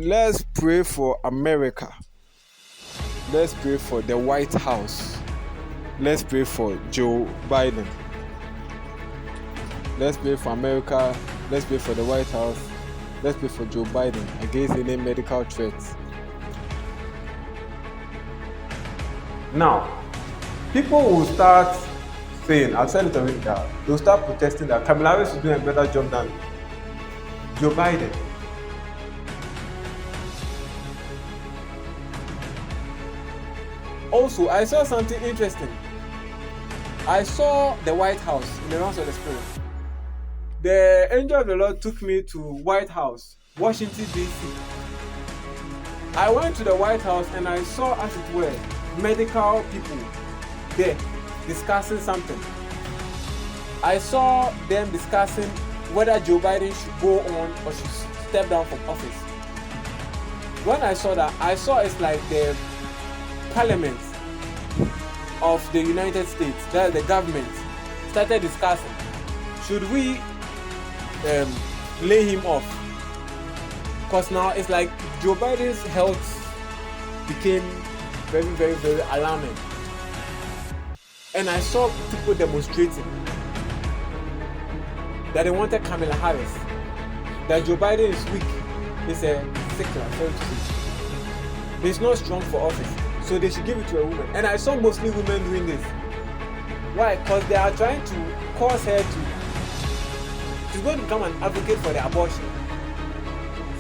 Let's pray for America. Let's pray for the White House. Let's pray for Joe Biden. Let's pray for America. Let's pray for the White House. Let's pray for Joe Biden against any medical threats. Now, people will start saying, I've said it already, that they'll start protesting that Kamala Harris is doing a better job than Joe Biden. Also, I saw something interesting. I saw the White House in the realms of the Spirit. The angel of the Lord took me to White House, Washington, D.C. I went to the White House and I saw, as it were, medical people there discussing something. I saw them discussing whether Joe Biden should go on or should step down from office. When I saw that, I saw it's like the Parliament of the United States, that the government, started discussing, should we lay him off? Because now it's like Joe Biden's health became very, very, very alarming. And I saw people demonstrating that they wanted Kamala Harris, that Joe Biden is weak, he's a sickler, so to say. He's not strong for office, so they should give it to a woman. And I saw mostly women doing this. Why? Because they are trying to cause her to, she's going to become an advocate for the abortion.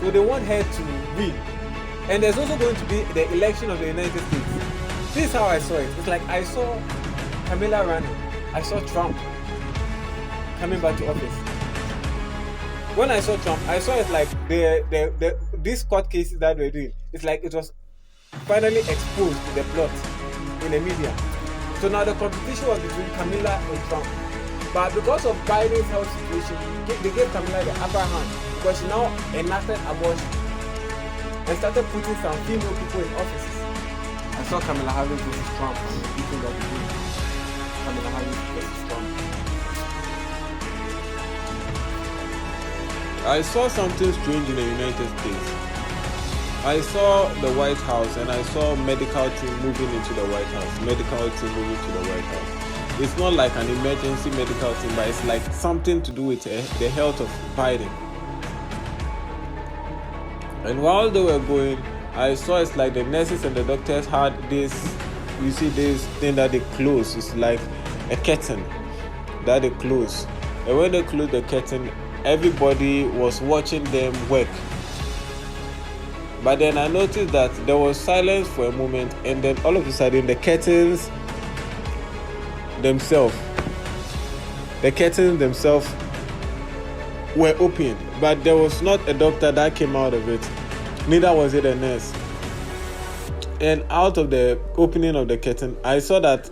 So they want her to win. And there's also going to be the election of the United States. This is how I saw it. It's like I saw Kamala running. I saw Trump coming back to office. When I saw Trump, I saw it like these court cases that we're doing. It's like it was finally exposed to the plot in the media. So now the competition was between Kamala and Trump. But because of Biden's health situation, they gave Kamala the upper hand because she now enacted abortion and started putting some female people in offices. I saw Kamala Harris versus Trump and the people that were doing Kamala Harris versus Trump. I saw something strange in the United States. I saw the White House and I saw medical team moving into the White House. Medical team moving to the White House. It's not like an emergency medical team, but it's like something to do with the health of Biden. And while they were going, I saw it's like the nurses and the doctors had this, you see this thing that they close. It's like a curtain that they close. And when they close the curtain, everybody was watching them work. But then I noticed that there was silence for a moment, and then all of a sudden the curtains themselves were opened. But there was not a doctor that came out of it, neither was it a nurse. And out of the opening of the curtain, I saw that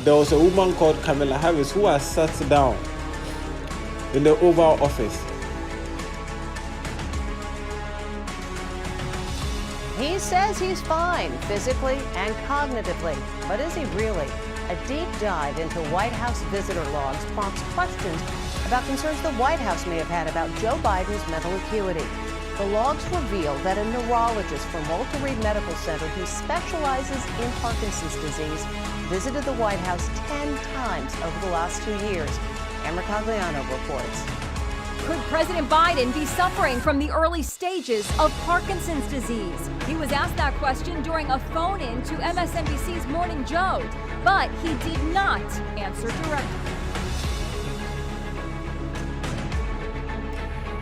there was a woman called Kamala Harris who has sat down in the Oval Office. He says he's fine physically and cognitively, but is he really? A deep dive into White House visitor logs prompts questions about concerns the White House may have had about Joe Biden's mental acuity. The logs reveal that a neurologist from Walter Reed Medical Center who specializes in Parkinson's disease visited the White House 10 times over the last 2 years. Amber Cagliano reports. Could President Biden be suffering from the early stages of Parkinson's disease? He was asked that question during a phone-in to MSNBC's Morning Joe, but he did not answer directly.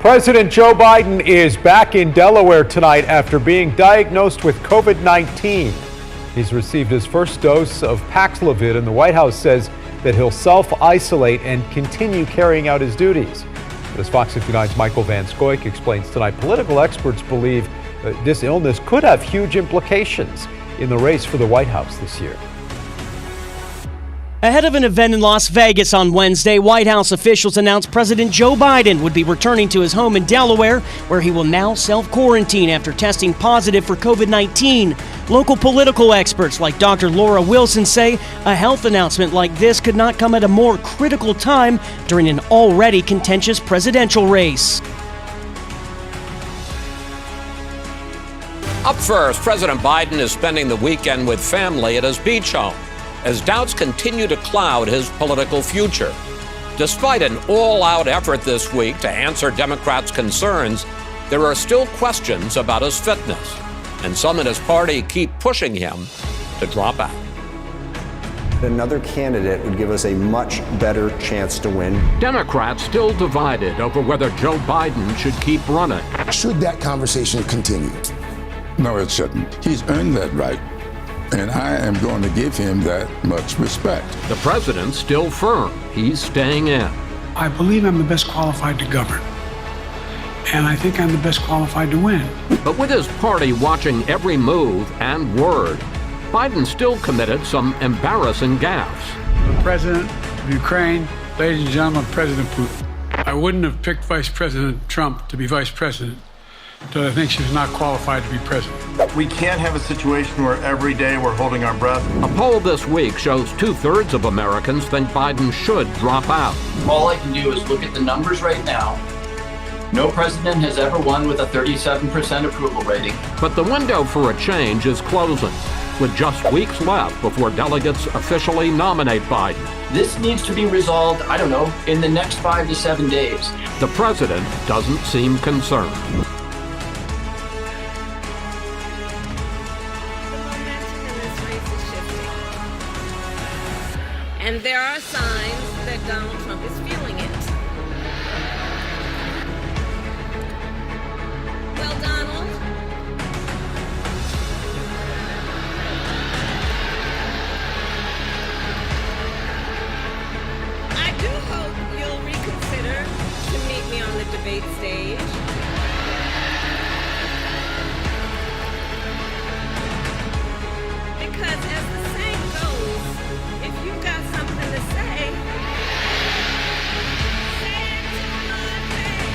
President Joe Biden is back in Delaware tonight after being diagnosed with COVID-19. He's received his first dose of Paxlovid, and the White House says that he'll self-isolate and continue carrying out his duties. As Fox 59's Michael Van Scoik explains tonight, political experts believe this illness could have huge implications in the race for the White House this year. Ahead of an event in Las Vegas on Wednesday, White House officials announced President Joe Biden would be returning to his home in Delaware, where he will now self-quarantine after testing positive for COVID-19. Local political experts like Dr. Laura Wilson say a health announcement like this could not come at a more critical time during an already contentious presidential race. Up first, President Biden is spending the weekend with family at his beach home as doubts continue to cloud his political future. Despite an all-out effort this week to answer Democrats' concerns, there are still questions about his fitness, and some in his party keep pushing him to drop out. Another candidate would give us a much better chance to win. Democrats still divided over whether Joe Biden should keep running. Should that conversation continue? No, it shouldn't. He's earned that right, and I am going to give him that much respect. The president's still firm. He's staying in. I believe I'm the best qualified to govern, and I think I'm the best qualified to win. But with his party watching every move and word, Biden still committed some embarrassing gaffes. The president of Ukraine, ladies and gentlemen, President Putin. I wouldn't have picked Vice President Trump to be vice president because I think she's not qualified to be president. We can't have a situation where every day we're holding our breath. A poll this week shows 2/3 of Americans think Biden should drop out. All I can do is look at the numbers right now. No president has ever won with a 37% approval rating. But the window for a change is closing, with just weeks left before delegates officially nominate Biden. This needs to be resolved, I don't know, in the next 5 to 7 days. The president doesn't seem concerned. And there are signs that Donald Trump is feeling it. Well, Donald, I do hope you'll reconsider to meet me on the debate stage. Because as the saying goes, if you've got something to say, say it to my face.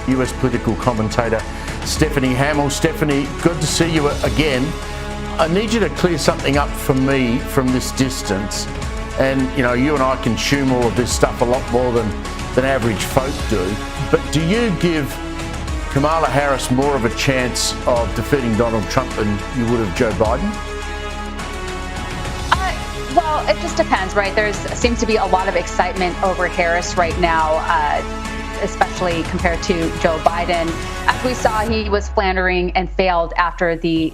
US political commentator Stephanie Hamill. Stephanie, good to see you again. I need you to clear something up for me from this distance. And, you know, you and I consume all of this stuff a lot more than average folk do. But do you give Kamala Harris more of a chance of defeating Donald Trump than you would have Joe Biden? Well, it just depends, right? There seems to be a lot of excitement over Harris right now, especially compared to Joe Biden. As we saw, he was floundering and failed after the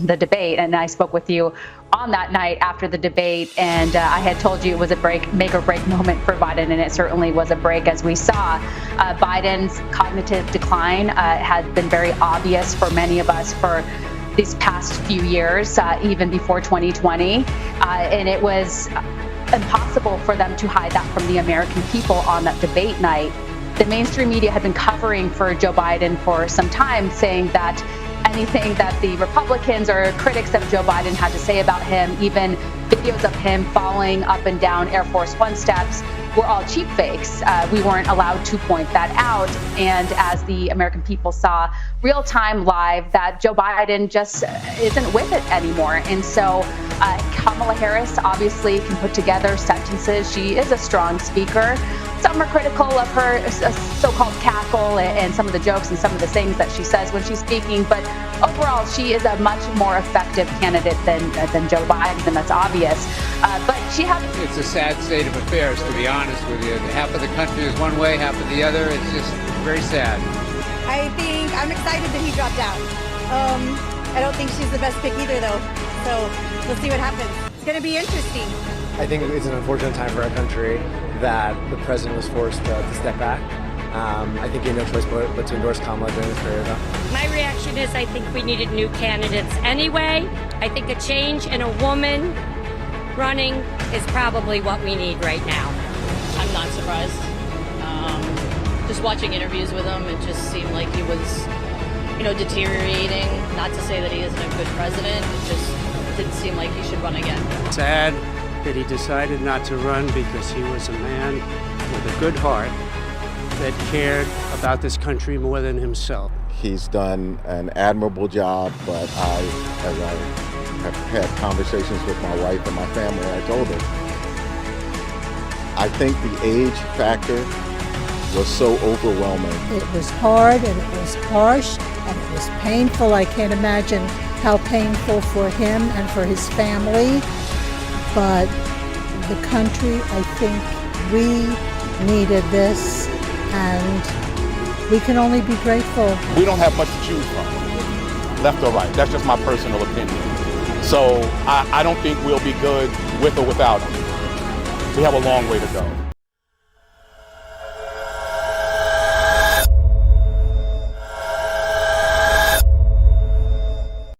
debate, and I spoke with you on that night after the debate, and I had told you it was a make or break moment for Biden, and it certainly was a break. As we saw, Biden's cognitive decline had been very obvious for many of us for these past few years, even before 2020, and it was impossible for them to hide that from the American people on that debate night. The mainstream media had been covering for Joe Biden for some time, saying that anything that the Republicans or critics of Joe Biden had to say about him, even videos of him falling up and down Air Force One steps, were all cheap fakes. We weren't allowed to point that out. And as the American people saw real time live, that Joe Biden just isn't with it anymore. And so Kamala Harris obviously can put together sentences. She is a strong speaker. Some are critical of her so-called cackle and some of the jokes and some of the things that she says when she's speaking. But overall, she is a much more effective candidate than Joe Biden, and that's obvious. But she has... It's a sad state of affairs, to be honest with you. Half of the country is one way, half of the other. It's just very sad. I'm excited that he dropped out. I don't think she's the best pick either, though. So we'll see what happens. It's going to be interesting. I think it's an unfortunate time for our country that the president was forced to step back. I think he had no choice but to endorse Kamala during this period. My reaction is I think we needed new candidates anyway. I think a change and a woman running is probably what we need right now. I'm not surprised. Just watching interviews with him, it just seemed like he was, deteriorating. Not to say that he isn't a good president, it just didn't seem like he should run again. Sad that he decided not to run because he was a man with a good heart that cared about this country more than himself. He's done an admirable job, but as I have had conversations with my wife and my family. I told her, I think the age factor was so overwhelming. It was hard and it was harsh and it was painful. I can't imagine how painful for him and for his family. But the country, I think we needed this, and we can only be grateful. We don't have much to choose from, left or right. That's just my personal opinion. So I don't think we'll be good with or without him. We have a long way to go.